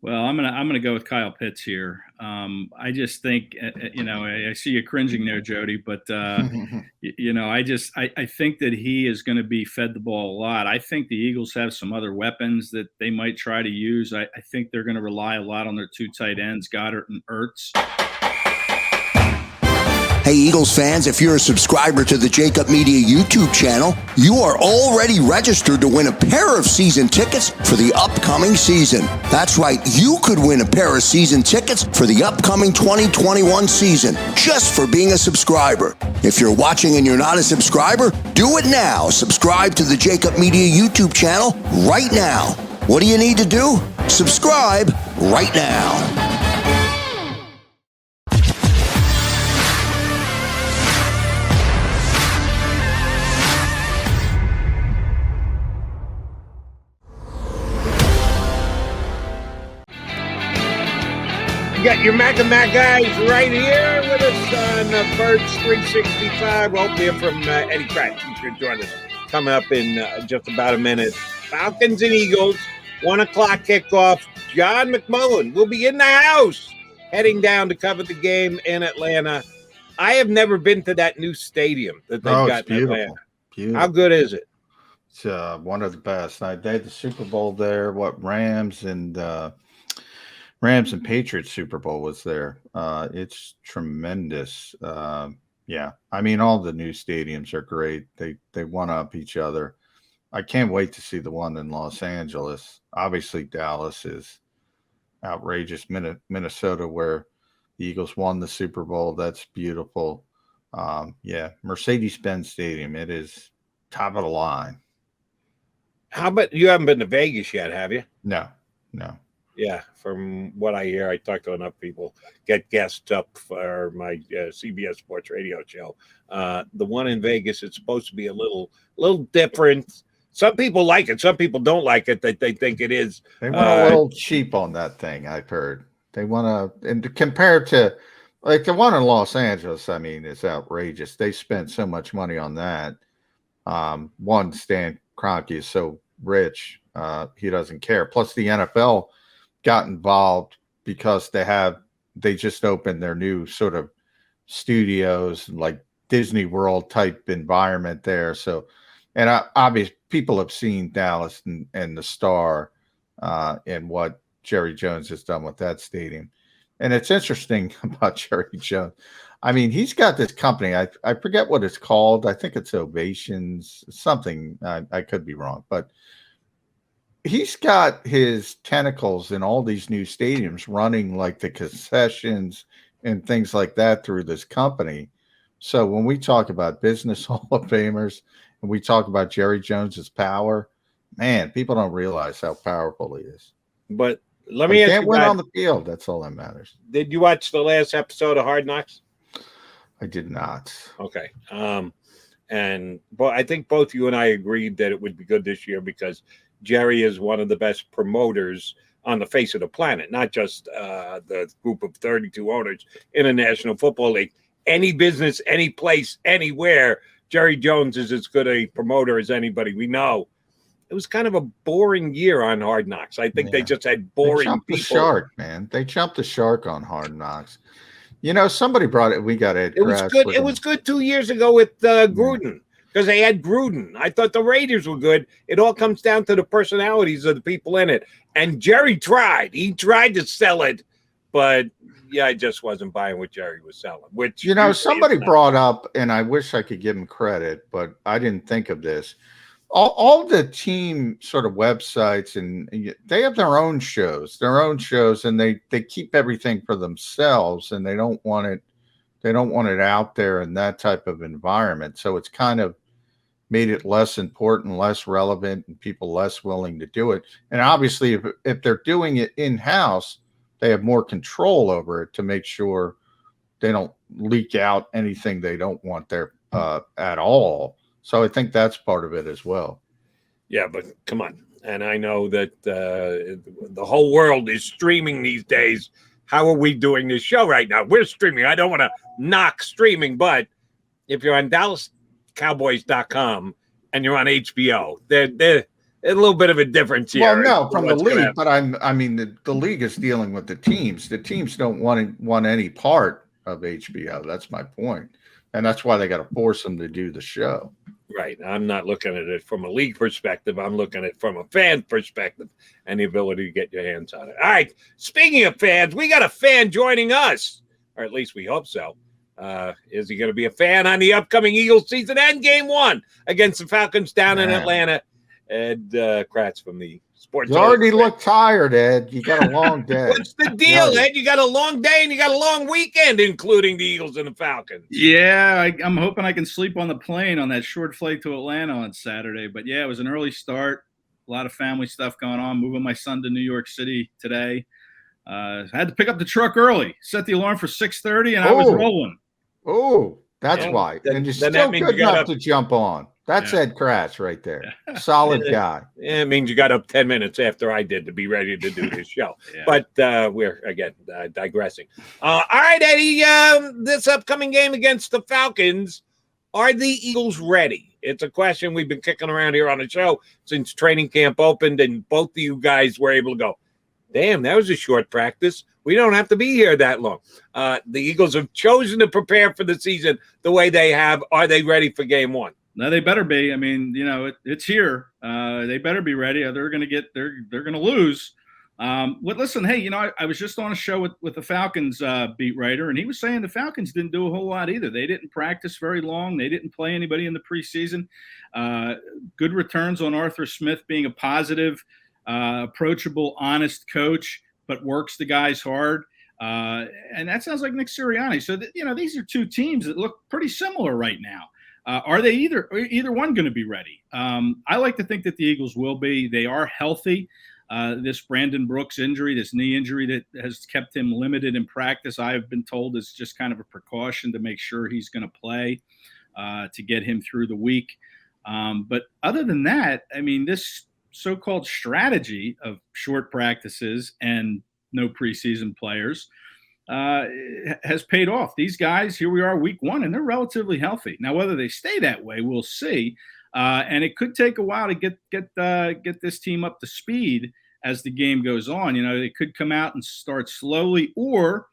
Well, I'm gonna go with Kyle Pitts here. I just think I see you cringing there, Jody, but I think that he is going to be fed the ball a lot. I think the Eagles have some other weapons that they might try to use. I think they're going to rely a lot on their two tight ends, Goddard and Ertz. Hey, Eagles fans, if you're a subscriber to the JAKIB Media YouTube channel, you are already registered to win a pair of season tickets for the upcoming season. That's right, you could win a pair of season tickets for the upcoming 2021 season just for being a subscriber. If you're watching and you're not a subscriber, do it now. Subscribe to the JAKIB Media YouTube channel right now. What do you need to do? Subscribe right now. Got your Mac and Mac guys right here with us on Birds 365. We'll hear from Eddie Kracz. He's going to join us coming up in just about a minute. Falcons and Eagles, 1 o'clock kickoff. John McMullen will be in the house heading down to cover the game in Atlanta. I have never been to that new stadium that they've got in Atlanta. Beautiful. How good is it? It's one of the best. They had the Super Bowl there. Rams and Patriots Super Bowl was there. It's tremendous. Yeah, I mean, all the new stadiums are great. They one up each other. I can't wait to see the one in Los Angeles. Obviously, Dallas is outrageous. Minnesota, where the Eagles won the Super Bowl, that's beautiful. Yeah, Mercedes-Benz Stadium, it is top of the line. How about you haven't been to Vegas yet, have you? No. Yeah, from what I hear, I talked to enough people, get guests up for my CBS Sports Radio show. The one in Vegas, it's supposed to be a little different. Some people like it. Some people don't like it. They think it is. They went a little cheap on that thing, I've heard. They want to, and compared to, like the one in Los Angeles, I mean, it's outrageous. They spent so much money on that. One, Stan Kroenke is so rich, he doesn't care. Plus, the NFL got involved because they just opened their new sort of studios, like Disney World type environment there. So, and obviously people have seen Dallas and the Star and what Jerry Jones has done with that stadium. And it's interesting about Jerry Jones. I mean, he's got this company. I forget what it's called. I think it's Ovations, something. I could be wrong, but he's got his tentacles in all these new stadiums running like the concessions and things like that through this company. So when we talk about business Hall of Famers and we talk about Jerry Jones's power, man, people don't realize how powerful he is. But let me ask you, can't win on the field. That's all that matters. Did you watch the last episode of Hard Knocks? I did not. Okay. But I think both you and I agreed that it would be good this year because Jerry is one of the best promoters on the face of the planet, not just the group of 32 owners in the National Football League. Any business, any place, anywhere, Jerry Jones is as good a promoter as anybody we know. It was kind of a boring year on Hard Knocks. I think they just had boring people. The shark, man. They jumped the shark on Hard Knocks. You know, somebody brought it. We got it. It was good. It was good 2 years ago with Gruden. Because they had Gruden. I thought the Raiders were good. It all comes down to the personalities of the people in it. And Jerry tried. He tried to sell it. But, yeah, I just wasn't buying what Jerry was selling. Which, you know, somebody brought up, and I wish I could give him credit, but I didn't think of this. All the team sort of websites, and they have their own shows, and they keep everything for themselves, and they don't want it out there in that type of environment. So it's kind of made it less important, less relevant, and people less willing to do it. And obviously, if they're doing it in-house, they have more control over it to make sure they don't leak out anything they don't want there at all. So I think that's part of it as well. Yeah, but come on. And I know that the whole world is streaming these days. How are we doing this show right now? We're streaming. I don't want to knock streaming, but if you're on DallasCowboys.com and you're on HBO, they're a little bit of a difference here. Well, no, from the league, happen. but I mean, the league is dealing with the teams. The teams don't want any part of HBO. That's my point, and that's why they got to force them to do the show. Right. I'm not looking at it from a league perspective. I'm looking at it from a fan perspective and the ability to get your hands on it. All right. Speaking of fans, we got a fan joining us, or at least we hope so. Is he going to be a fan on the upcoming Eagles season and game 1 against the Falcons down in Atlanta? Ed Kracz from the Sports. You already look tired, Ed. You got a long day. What's the deal, Ed? You got a long day and you got a long weekend, including the Eagles and the Falcons. Yeah, I'm hoping I can sleep on the plane on that short flight to Atlanta on Saturday. But yeah, it was an early start. A lot of family stuff going on. Moving my son to New York City today. I had to pick up the truck early. Set the alarm for 6:30, and I was rolling. Oh, that's why. And you're still good enough to jump on. That's Ed Kracz right there. Solid guy. Yeah, it means you got up 10 minutes after I did to be ready to do this show. But we're, again, digressing. All right, Eddie, this upcoming game against the Falcons, are the Eagles ready? It's a question we've been kicking around here on the show since training camp opened, and both of you guys were able to go, damn, that was a short practice. We don't have to be here that long. The Eagles have chosen to prepare for the season the way they have. Are they ready for game 1? No, they better be. I mean, it's here. They better be ready. They're going to lose. Listen, hey, I was just on a show with the Falcons beat writer, and he was saying the Falcons didn't do a whole lot either. They didn't practice very long. They didn't play anybody in the preseason. Good returns on Arthur Smith being a positive, approachable, honest coach, but works the guys hard. And that sounds like Nick Sirianni. So, these are two teams that look pretty similar right now. Are they either one going to be ready? I like to think that the Eagles will be. They are healthy. This Brandon Brooks injury, this knee injury that has kept him limited in practice, I have been told is just kind of a precaution to make sure he's going to play to get him through the week. But other than that, I mean, this so-called strategy of short practices and no preseason players has paid off. These guys, here we are week 1, and they're relatively healthy. Now, whether they stay that way, we'll see. And it could take a while to get this team up to speed as the game goes on. They could come out and start slowly, or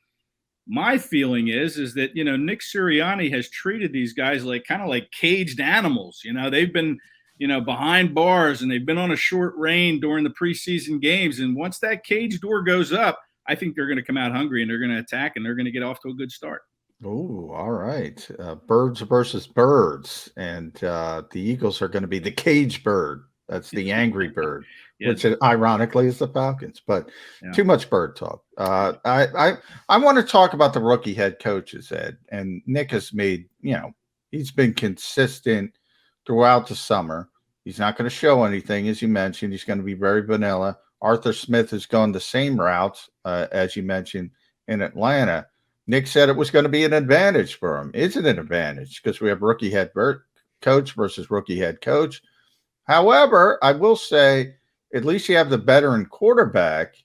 my feeling is that, Nick Sirianni has treated these guys kind of like caged animals. They've been, behind bars, and they've been on a short rein during the preseason games. And once that cage door goes up, I think they're going to come out hungry, and they're going to attack, and they're going to get off to a good start. Oh, all right. Birds versus birds. And the Eagles are going to be the cage bird. That's the angry bird, which ironically is the Falcons. But too much bird talk. I want to talk about the rookie head coaches, Ed. And Nick has made, he's been consistent throughout the summer. He's not going to show anything, as you mentioned. He's going to be very vanilla. Arthur Smith has gone the same route, as you mentioned, in Atlanta. Nick said it was going to be an advantage for him. Is it an advantage? Because we have rookie head coach versus rookie head coach. However, I will say at least you have the veteran quarterback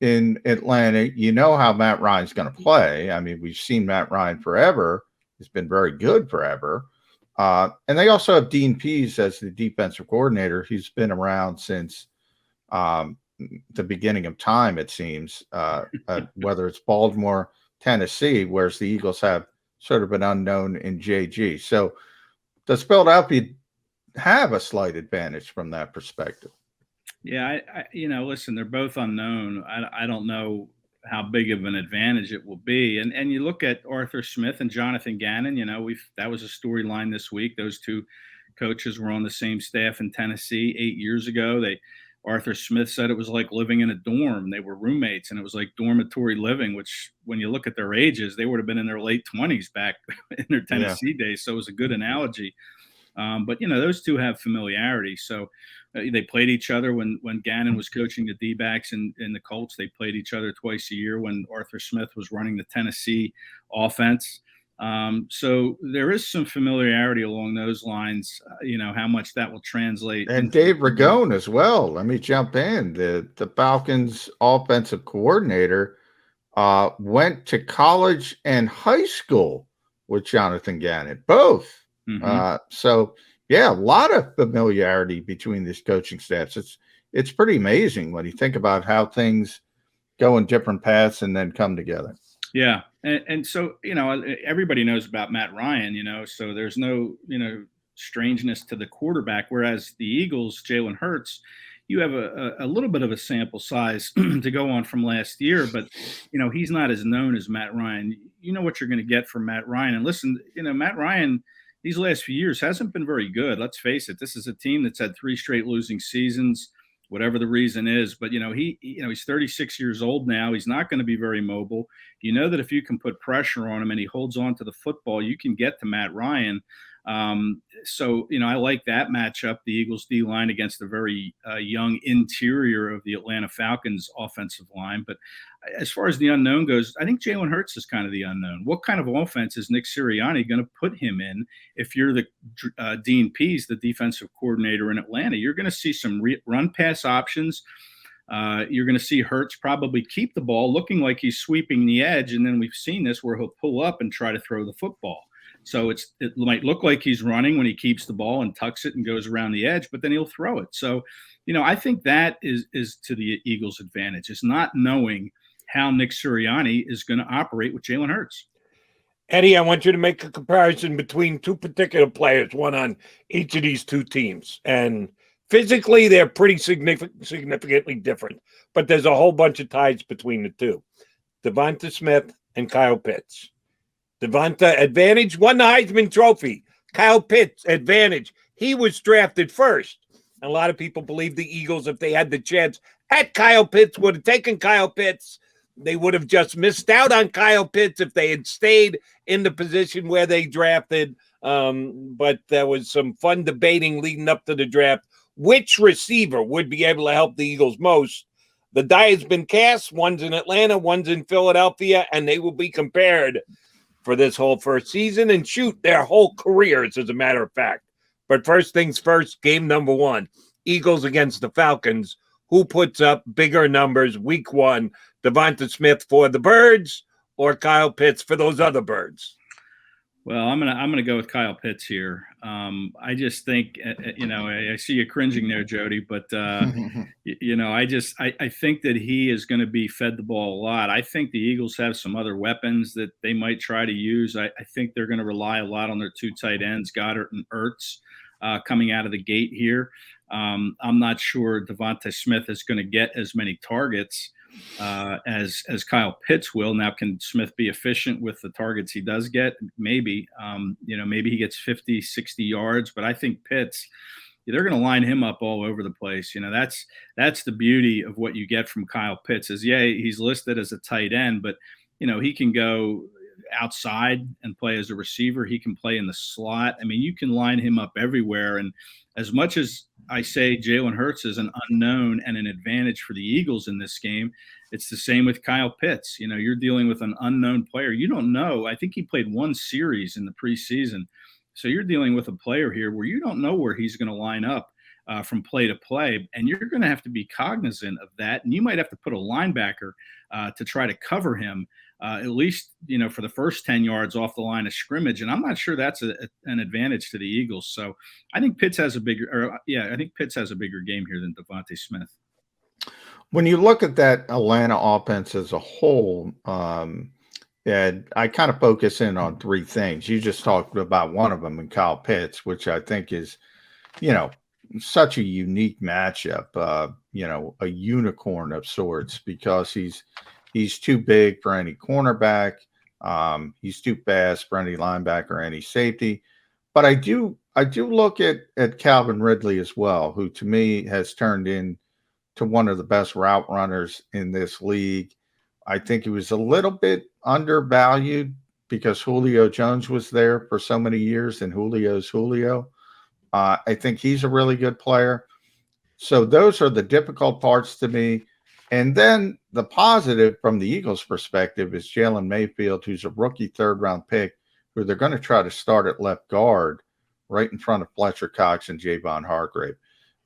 in Atlanta. You know how Matt Ryan's going to play. I mean, we've seen Matt Ryan forever. He's been very good forever. And they also have Dean Pease as the defensive coordinator. He's been around since the beginning of time, it seems, whether it's Baltimore, Tennessee, whereas the Eagles have sort of an unknown in JG. So does Philadelphia have a slight advantage from that perspective? Yeah, listen, they're both unknown. I don't know how big of an advantage it will be. And you look at Arthur Smith and Jonathan Gannon, that was a storyline this week. Those two coaches were on the same staff in Tennessee 8 years ago. Arthur Smith said it was like living in a dorm. They were roommates, and it was like dormitory living, which when you look at their ages, they would have been in their late 20s back in their Tennessee days. So it was a good analogy. But, those two have familiarity. So they played each other when Gannon was coaching the D-backs and the Colts. They played each other twice a year when Arthur Smith was running the Tennessee offense. So there is some familiarity along those lines, how much that will translate. And Dave Ragone as well. Let me jump in. The Falcons offensive coordinator went to college and high school with Jonathan Gannon, both. Mm-hmm. So Yeah, a lot of familiarity between these coaching staffs. It's pretty amazing when you think about how things go in different paths and then come together. Yeah. And so, everybody knows about Matt Ryan, so there's no, strangeness to the quarterback. Whereas the Eagles, Jalen Hurts, you have a little bit of a sample size to go on from last year, but, he's not as known as Matt Ryan. You know what you're going to get from Matt Ryan. And listen, Matt Ryan, these last few years hasn't been very good. Let's face it. This is a team that's had 3 straight losing seasons, whatever the reason is. But, he's 36 years old now. He's not going to be very mobile. You know that if you can put pressure on him and he holds on to the football, you can get to Matt Ryan. So, I like that matchup, the Eagles D line against a very young interior of the Atlanta Falcons offensive line. But as far as the unknown goes, I think Jalen Hurts is kind of the unknown. What kind of offense is Nick Sirianni going to put him in? If you're the Dean Pease, the defensive coordinator in Atlanta, you're going to see some run pass options. You're going to see Hurts probably keep the ball looking like he's sweeping the edge. And then we've seen this where he'll pull up and try to throw the football. So it might look like he's running when he keeps the ball and tucks it and goes around the edge, but then he'll throw it. So, I think that is to the Eagles' advantage, is not knowing how Nick Sirianni is going to operate with Jalen Hurts. Eddie, I want you to make a comparison between 2 particular players, one on each of these 2 teams. And physically, they're pretty significantly different, but there's a whole bunch of ties between the 2. Devonta Smith and Kyle Pitts. Devonta, advantage, won the Heisman Trophy. Kyle Pitts, advantage. He was drafted first. A lot of people believe the Eagles, if they had the chance at Kyle Pitts, would have taken Kyle Pitts. They would have just missed out on Kyle Pitts if they had stayed in the position where they drafted. But there was some fun debating leading up to the draft. Which receiver would be able to help the Eagles most? The die has been cast. One's in Atlanta, one's in Philadelphia, and they will be compared for this whole first season and shoot their whole careers, as a matter of fact. But first things first, game number 1, Eagles against the Falcons. Who puts up bigger numbers week 1, Devonta Smith for the Birds or Kyle Pitts for those other Birds? Well, I'm gonna go with Kyle Pitts here. I just think, I see you cringing there, Jody, but I think that he is going to be fed the ball a lot. I think the Eagles have some other weapons that they might try to use. I think they're going to rely a lot on their 2 tight ends, Goddard and Ertz, coming out of the gate here. I'm not sure Devonta Smith is going to get as many targets as Kyle Pitts will. Now, can Smith be efficient with the targets he does get? Maybe. Maybe he gets 50, 60 yards, but I think Pitts, they're going to line him up all over the place. That's the beauty of what you get from Kyle Pitts is, he's listed as a tight end, but he can go outside and play as a receiver. He can play in the slot. I mean, you can line him up everywhere. And as much as I say Jalen Hurts is an unknown and an advantage for the Eagles in this game, it's the same with Kyle Pitts. You're dealing with an unknown player. You don't know. I think he played 1 series in the preseason. So you're dealing with a player here where you don't know where he's going to line up from play to play. And you're going to have to be cognizant of that. And you might have to put a linebacker to try to cover him, at least, for the first 10 yards off the line of scrimmage. And I'm not sure that's an advantage to the Eagles. So I think Pitts has a bigger game here than Devonta Smith. When you look at that Atlanta offense as a whole, and I kind of focus in on 3 things. You just talked about one of them in Kyle Pitts, which I think is, such a unique matchup, a unicorn of sorts, because he's too big for any cornerback. He's too fast for any linebacker or any safety. But I do look at Calvin Ridley as well, who to me has turned into one of the best route runners in this league. I think he was a little bit undervalued because Julio Jones was there for so many years, and Julio's Julio. I think he's a really good player. So those are the difficult parts to me. And then the positive from the Eagles' perspective is Jalen Mayfield, who's a rookie 3rd-round pick, who they're going to try to start at left guard right in front of Fletcher Cox and Javon Hargrave.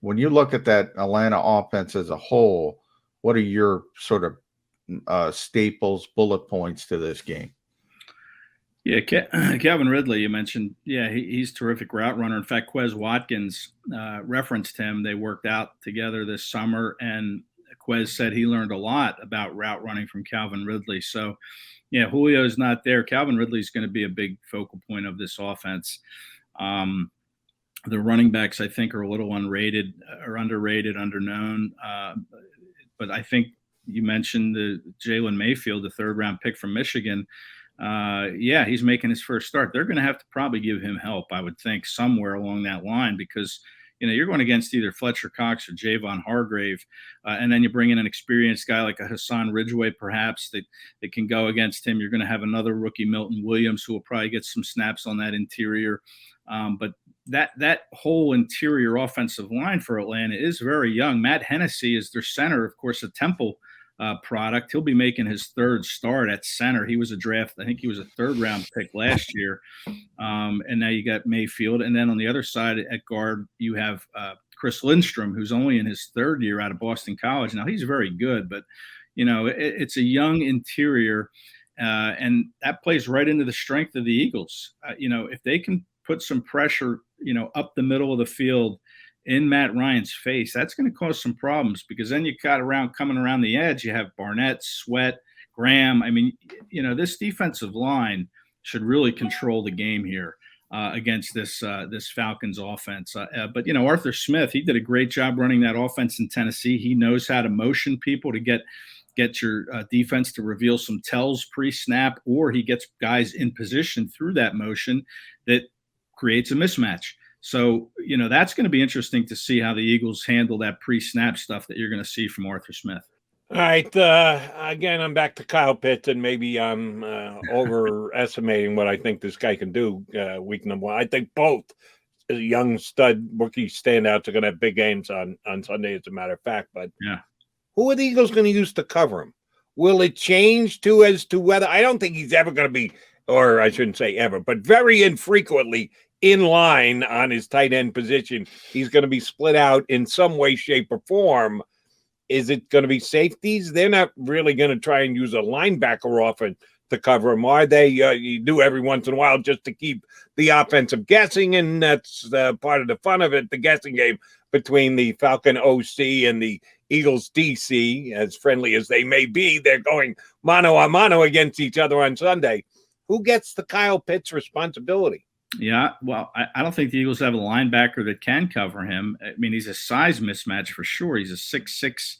When you look at that Atlanta offense as a whole, what are your sort of staples, bullet points to this game? Yeah, Calvin Ridley, you mentioned. Yeah, he's a terrific route runner. In fact, Quez Watkins referenced him. They worked out together this summer, and Quez said he learned a lot about route running from Calvin Ridley. So, yeah, Julio's not there. Calvin Ridley's going to be a big focal point of this offense. The running backs, I think, are a little unrated or underrated, underknown. But I think you mentioned the Jalen Mayfield, the third-round pick from Michigan. Yeah, he's making his first start. They're going to have to probably give him help, I would think, somewhere along that line, because you're going against either Fletcher Cox or Javon Hargrave, and then you bring in an experienced guy like a Hassan Ridgeway, perhaps that can go against him. You're going to have another rookie, Milton Williams, who will probably get some snaps on that interior. But that whole interior offensive line for Atlanta is very young. Matt Hennessy is their center, of course, a Temple product. He'll be making his third start at center. He was a draft, I think he was a third-round pick last year. And now you got Mayfield. And then on the other side at guard, you have Chris Lindstrom, who's only in his third year out of Boston College. Now, he's very good, but, it's a young interior, and that plays right into the strength of the Eagles. If they can put some pressure, up the middle of the field in Matt Ryan's face, that's going to cause some problems, because then you got coming around the edge, you have Barnett, Sweat, Graham. I mean, this defensive line should really control the game here against this Falcons offense. But Arthur Smith, he did a great job running that offense in Tennessee. He knows how to motion people to get your defense to reveal some tells pre-snap, or he gets guys in position through that motion that creates a mismatch. So, that's going to be interesting to see how the Eagles handle that pre-snap stuff that you're going to see from Arthur Smith. All right. Again, I'm back to Kyle Pitts, and maybe I'm overestimating what I think this guy can do week number one. I think both young stud rookie standouts are going to have big games on Sunday, as a matter of fact. But yeah, who are the Eagles going to use to cover him? Will it change as to whether – I don't think he's ever going to be – or I shouldn't say ever, but very infrequently – in line on his tight end position. He's going to be split out in some way, shape, or form. Is it going to be safeties? They're not really going to try and use a linebacker often to cover him, are they? You do every once in a while just to keep the offensive guessing, and that's part of the fun of it, the guessing game between the Falcon OC and the Eagles DC. As friendly as they may be, they're going mano a mano against each other on Sunday. Who gets the Kyle Pitts responsibility? Yeah, well, I don't think the Eagles have a linebacker that can cover him. I mean, he's a size mismatch for sure. He's a 6'6",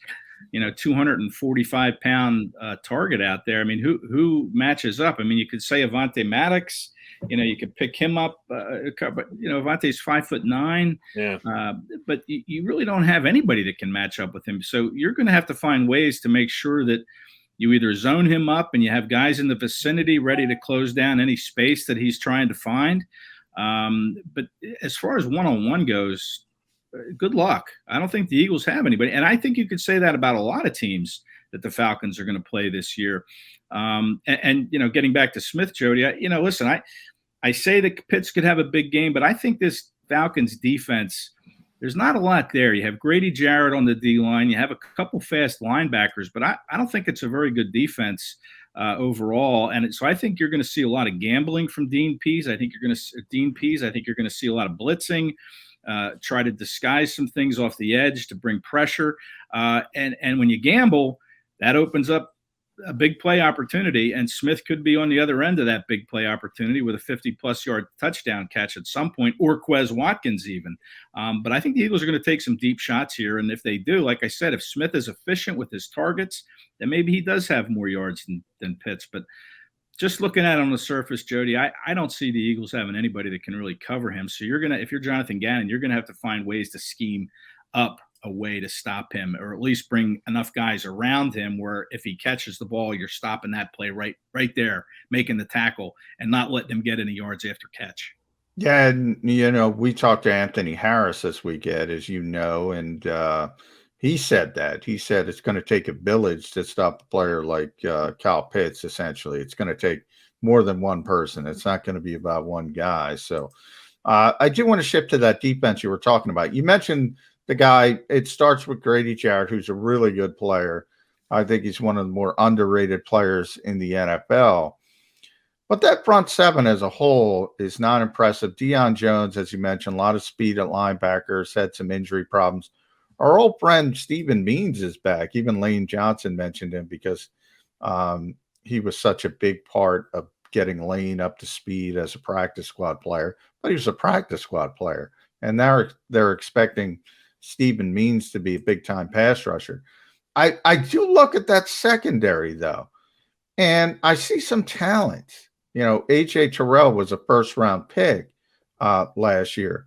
245-pound target out there. I mean, who matches up? I mean, you could say Avonte Maddox. You could pick him up, but Avante's 5'9". Yeah. But you really don't have anybody that can match up with him. So you're going to have to find ways to make sure that you either zone him up and you have guys in the vicinity ready to close down any space that he's trying to find. But as far as one-on-one goes, good luck. I don't think the Eagles have anybody. And I think you could say that about a lot of teams that the Falcons are going to play this year. Getting back to Smith, Jody, listen, I say that Pitts could have a big game, but I think this Falcons defense, there's not a lot there. You have Grady Jarrett on the D-line. You have a couple fast linebackers, but I don't think it's a very good defense overall. And so I think you're going to see a lot of gambling from Dean Pease. I think you're going to see a lot of blitzing, try to disguise some things off the edge to bring pressure. And when you gamble, that opens up a big play opportunity, and Smith could be on the other end of that big play opportunity with a 50-plus yard touchdown catch at some point, or Quez Watkins even. But I think the Eagles are going to take some deep shots here, and if they do, like I said, if Smith is efficient with his targets, then maybe he does have more yards than Pitts. But just looking at it on the surface, Jody, I don't see the Eagles having anybody that can really cover him. So if you're Jonathan Gannon, you're going to have to find ways to scheme up a way to stop him, or at least bring enough guys around him where if he catches the ball, you're stopping that play right there, making the tackle and not letting him get any yards after catch. Yeah, and we talked to Anthony Harris this weekend, as you know, and he said that. He said it's going to take a village to stop a player like Kyle Pitts, essentially. It's going to take more than one person. It's not going to be about one guy. So I do want to shift to that defense you were talking about. You mentioned the guy, it starts with Grady Jarrett, who's a really good player. I think he's one of the more underrated players in the NFL. But that front seven as a whole is not impressive. Deion Jones, as you mentioned, a lot of speed at linebackers, had some injury problems. Our old friend Stephen Means is back. Even Lane Johnson mentioned him because he was such a big part of getting Lane up to speed as a practice squad player. But he was a practice squad player. And now they're expecting Stephen Means to be a big-time pass rusher. I do look at that secondary, though, and I see some talent. A.J. Terrell was a first-round pick last year.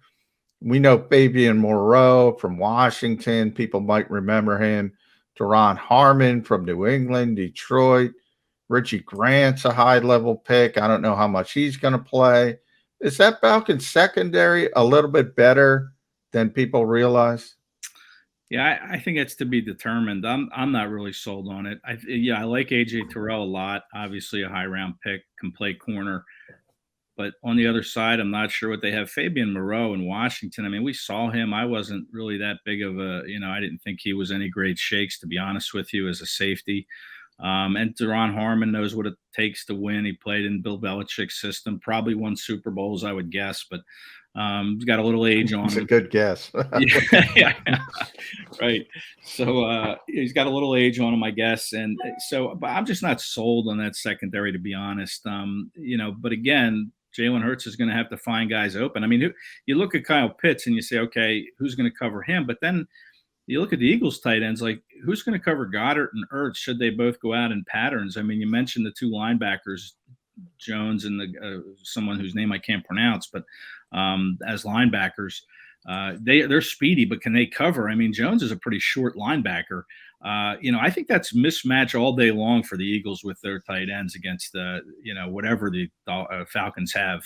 We know Fabian Moreau from Washington. People might remember him. Teron Harmon from New England, Detroit. Richie Grant's a high-level pick. I don't know how much he's going to play. Is that Falcons secondary a little bit better than people realize? Yeah, I think it's to be determined. I'm not really sold on it. I like AJ Terrell a lot. Obviously, a high round pick, can play corner. But on the other side, I'm not sure what they have. Fabian Moreau in Washington. I mean, we saw him. I wasn't really that big of I didn't think he was any great shakes, to be honest with you, as a safety. And Teron Harmon knows what it takes to win. He played in Bill Belichick's system, probably won Super Bowls, I would guess, but he's got a little age on him. It's a good guess. yeah, right. So he's got a little age on him, I guess. And so, but I'm just not sold on that secondary, to be honest. But again, Jalen Hurts is going to have to find guys open. I mean, you look at Kyle Pitts and you say, okay, who's going to cover him? But then you look at the Eagles tight ends, like who's going to cover Goddard and Ertz should they both go out in patterns? I mean, you mentioned the two linebackers, Jones and someone whose name I can't pronounce, but as linebackers, they're speedy, but can they cover? I mean, Jones is a pretty short linebacker. I think that's mismatch all day long for the Eagles with their tight ends against whatever the Falcons have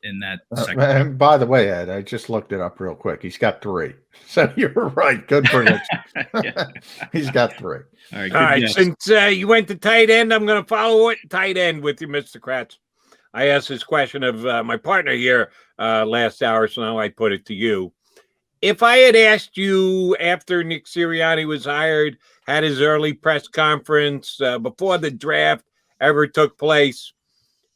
in that second. And by the way, Ed, I just looked it up real quick. He's got 3. So you're right. Good prediction. He's got 3. All right. Since you went to tight end, I'm going to follow it tight end with you, Mr. Kracz. I asked this question of my partner here last hour, so now I put it to you. If I had asked you after Nick Sirianni was hired, had his early press conference before the draft ever took place,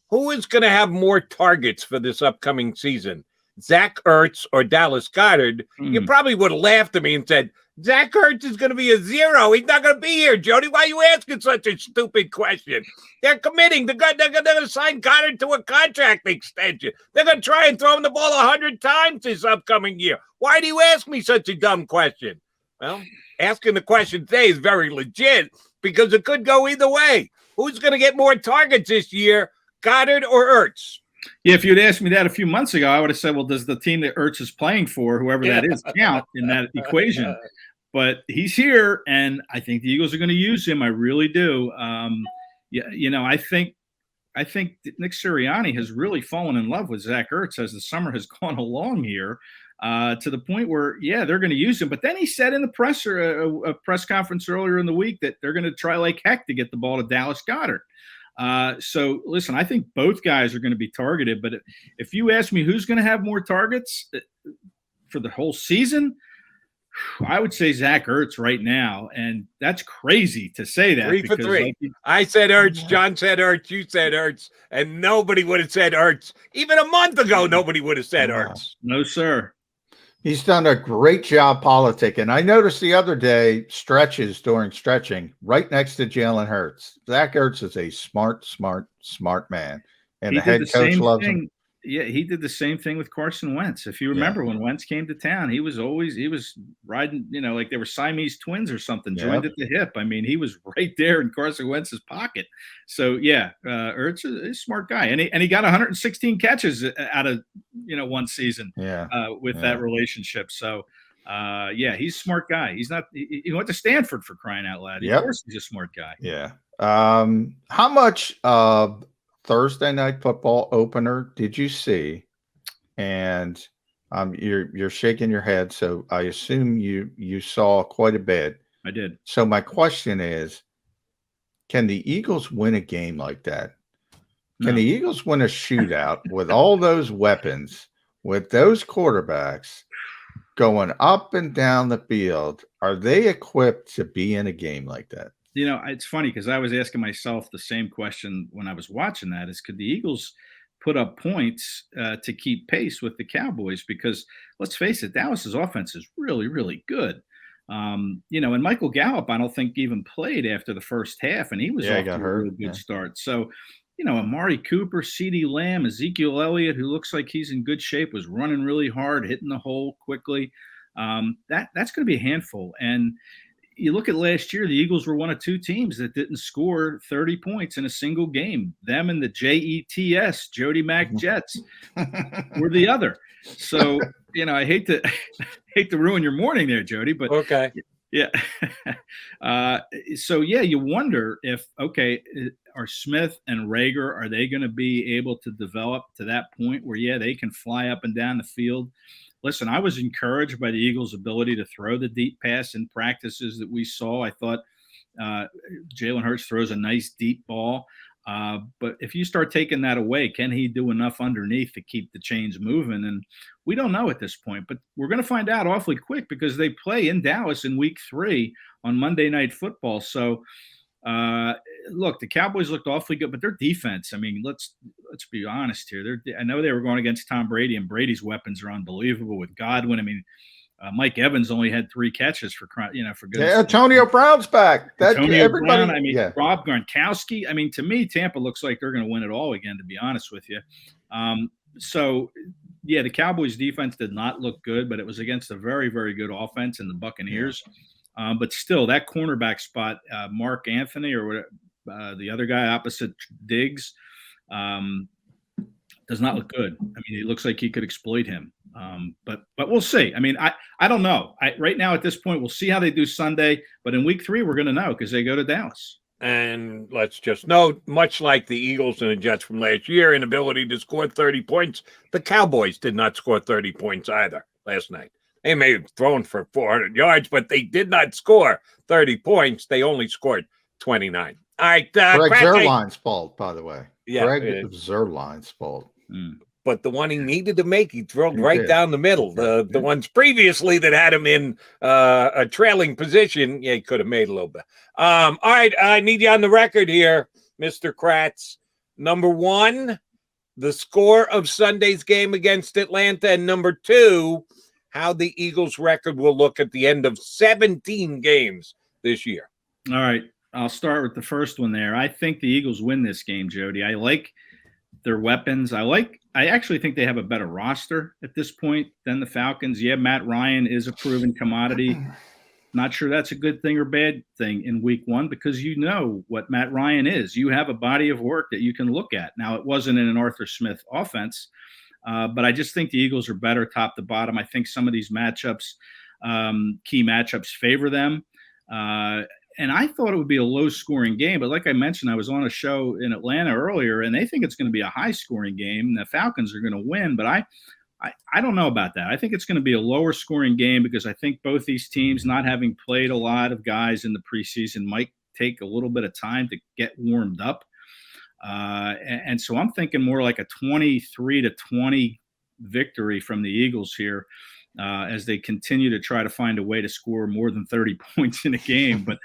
who is going to have more targets for this upcoming season, Zach Ertz or Dallas Goedert? You probably would have laughed at me and said, Zach Ertz is going to be a 0. He's not going to be here, Jody. Why are you asking such a stupid question? They're committing. They're going to sign Goddard to a contract extension. They're going to try and throw him the ball 100 times this upcoming year. Why do you ask me such a dumb question? Well, asking the question today is very legit because it could go either way. Who's going to get more targets this year, Goddard or Ertz? Yeah, if you'd asked me that a few months ago, I would have said, well, does the team that Ertz is playing for, whoever that is, count in that equation? But he's here, and I think the Eagles are going to use him. I really do. I think Nick Sirianni has really fallen in love with Zach Ertz as the summer has gone along here, to the point where, they're going to use him. But then he said in the a press conference earlier in the week that they're going to try like heck to get the ball to Dallas Goedert. So listen, I think both guys are going to be targeted. But if you ask me who's going to have more targets for the whole season, I would say Zach Ertz right now, and that's crazy to say that. 3 for 3. I said Ertz, John said Ertz, you said Ertz, and nobody would have said Ertz. Even a month ago, nobody would have said Ertz. No, sir. He's done a great job politicking. I noticed the other day during stretching right next to Jalen Hurts. Zach Ertz is a smart man, and the head coach loves him. Yeah, he did the same thing with Carson Wentz. If you remember when Wentz came to town, he was riding, like they were Siamese twins or something, joined at the hip. I mean, he was right there in Carson Wentz's pocket. So Ertz is a smart guy, and he got 116 catches out of one season. With that relationship. So he's a smart guy. He's not. He went to Stanford, for crying out loud. Of course, he's a smart guy. Yeah. How much Thursday night football opener did you see? And you're shaking your head, so I assume you saw quite a bit. I did. So my question is, can the Eagles win a game like that? Can the Eagles win a shootout with all those weapons, with those quarterbacks going up and down the field? Are they equipped to be in a game like that? It's funny because I was asking myself the same question when I was watching that is could the Eagles put up points to keep pace with the Cowboys? Because let's face it, Dallas's offense is really, really good. And Michael Gallup, I don't think even played after the first half, and he was off to a real good start. So, Amari Cooper, CeeDee Lamb, Ezekiel Elliott, who looks like he's in good shape, was running really hard, hitting the hole quickly. That's going to be a handful. And you look at last year, the Eagles were one of two teams that didn't score 30 points in a single game. Them and the JETS, Jody Mac Jets, were the other. So, I hate to ruin your morning there, Jody, but okay. Yeah. You wonder if, are Smith and Rager, are they going to be able to develop to that point where, they can fly up and down the field? Listen, I was encouraged by the Eagles' ability to throw the deep pass in practices that we saw. I thought Jalen Hurts throws a nice deep ball. But if you start taking that away, can he do enough underneath to keep the chains moving? And we don't know at this point, but we're going to find out awfully quick because they play in Dallas in week 3 on Monday Night Football. So, look, the Cowboys looked awfully good, but their defense, let's be honest here. I know they were going against Tom Brady, and Brady's weapons are unbelievable with Godwin. Mike Evans only had 3 catches for goodness. Yeah, Antonio Brown's back. Antonio Brown, Rob Gronkowski. To me, Tampa looks like they're going to win it all again, to be honest with you. The Cowboys defense did not look good, but it was against a very, very good offense in the Buccaneers. But still, that cornerback spot, Mark Anthony or the other guy opposite Diggs, does not look good. It looks like he could exploit him. But we'll see. I don't know. Right now at this point, we'll see how they do Sunday. But in week 3, we're going to know because they go to Dallas. And let's just note, much like the Eagles and the Jets from last year, inability to score 30 points, the Cowboys did not score 30 points either last night. They may have thrown for 400 yards, but they did not score 30 points. They only scored 29. All right. Greg Zuerlein's fault, by the way. Yeah, Greg Zuerlein's fault. But the one he needed to make, he threw right down the middle. The ones previously that had him in a trailing position, he could have made a little bit. All right, I need you on the record here, Mr. Kracz. Number 1, the score of Sunday's game against Atlanta, and number 2, how the Eagles' record will look at the end of 17 games this year. All right, I'll start with the first one there. I think the Eagles win this game, Jody. I like their weapons. I actually think they have a better roster at this point than the Falcons. Yeah, Matt Ryan is a proven commodity. Not sure that's a good thing or bad thing in week 1 because you know what Matt Ryan is. You have a body of work that you can look at. Now, it wasn't in an Arthur Smith offense, but I just think the Eagles are better top to bottom. I think some of these matchups, key matchups, favor them. And I thought it would be a low-scoring game, but like I mentioned, I was on a show in Atlanta earlier, and they think it's going to be a high-scoring game. The Falcons are going to win, but I don't know about that. I think it's going to be a lower-scoring game because I think both these teams, not having played a lot of guys in the preseason, might take a little bit of time to get warmed up. And so I'm thinking more like a 23-20 victory from the Eagles here. As they continue to try to find a way to score more than 30 points in a game. But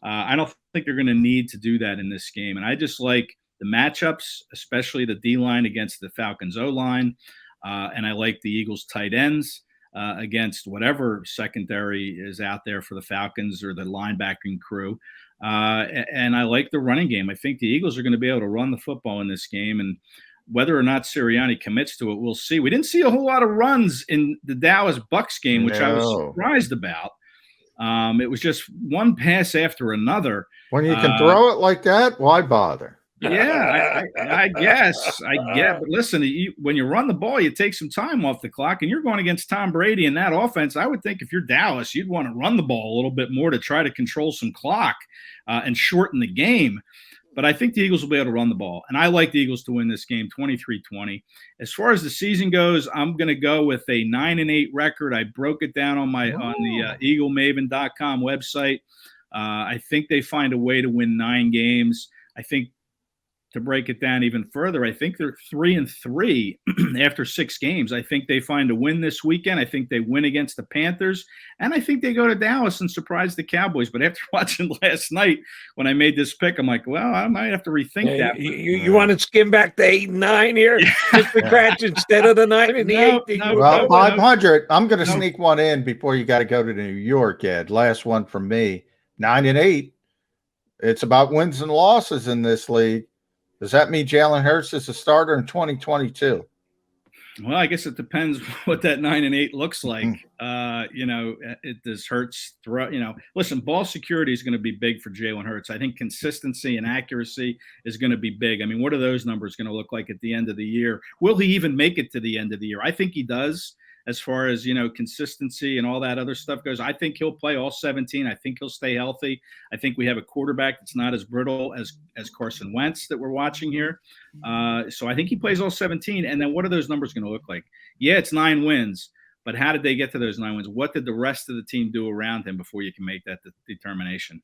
I don't think they're going to need to do that in this game. And I just like the matchups, especially the D-line against the Falcons O-line. And I like the Eagles tight ends against whatever secondary is out there for the Falcons or the linebacking crew. And I like the running game. I think the Eagles are going to be able to run the football in this game. And whether or not Sirianni commits to it, we'll see. We didn't see a whole lot of runs in the Dallas Bucs game, which I was surprised about. It was just one pass after another. When you can throw it like that, why bother? Yeah, I guess. I get. But listen, when you run the ball, you take some time off the clock, and you're going against Tom Brady in that offense. I would think if you're Dallas, you'd want to run the ball a little bit more to try to control some clock and shorten the game. But I think the Eagles will be able to run the ball. And I like the Eagles to win this game 23-20. As far as the season goes, I'm going to go with a 9-8 record. I broke it down on the EagleMaven.com website. I think they find a way to win 9 games. I think to break it down even further, I think they're 3-3 after 6 games. I think they find a win this weekend. I think they win against the Panthers, and I think they go to Dallas and surprise the Cowboys. But after watching last night, when I made this pick, I'm like, well, I might have to rethink that. You want to skim back to 8-9 here, Mr. Kracz, instead of the 9 and the 8? Well, 500. I'm going to sneak one in before you got to go to New York, Ed. Last one from me, 9-8. It's about wins and losses in this league. Does that mean Jalen Hurts is a starter in 2022? Well, I guess it depends what that 9-8 looks like. Does Hurts throw? Listen, ball security is going to be big for Jalen Hurts. I think consistency and accuracy is going to be big. I mean, what are those numbers going to look like at the end of the year? Will he even make it to the end of the year? I think he does. As far as, consistency and all that other stuff goes, I think he'll play all 17. I think he'll stay healthy. I think we have a quarterback that's not as brittle as Carson Wentz that we're watching here. So I think he plays all 17. And then what are those numbers going to look like? Yeah, it's 9 wins. But how did they get to those 9 wins? What did the rest of the team do around him before you can make that determination?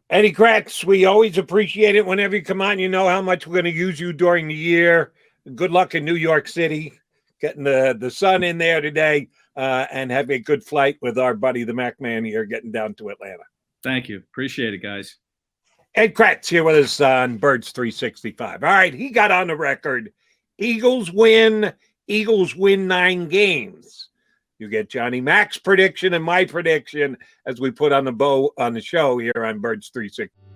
Eddie Kracz, we always appreciate it whenever you come on. You know how much we're going to use you during the year. Good luck in New York City. Getting the sun in there today and have a good flight with our buddy, the Mac Man here, getting down to Atlanta. Thank you. Appreciate it, guys. Ed Kracz here with us on Birds 365. All right, he got on the record. Eagles win 9 games. You get Johnny Mac's prediction and my prediction as we put on the bow on the show here on Birds 365.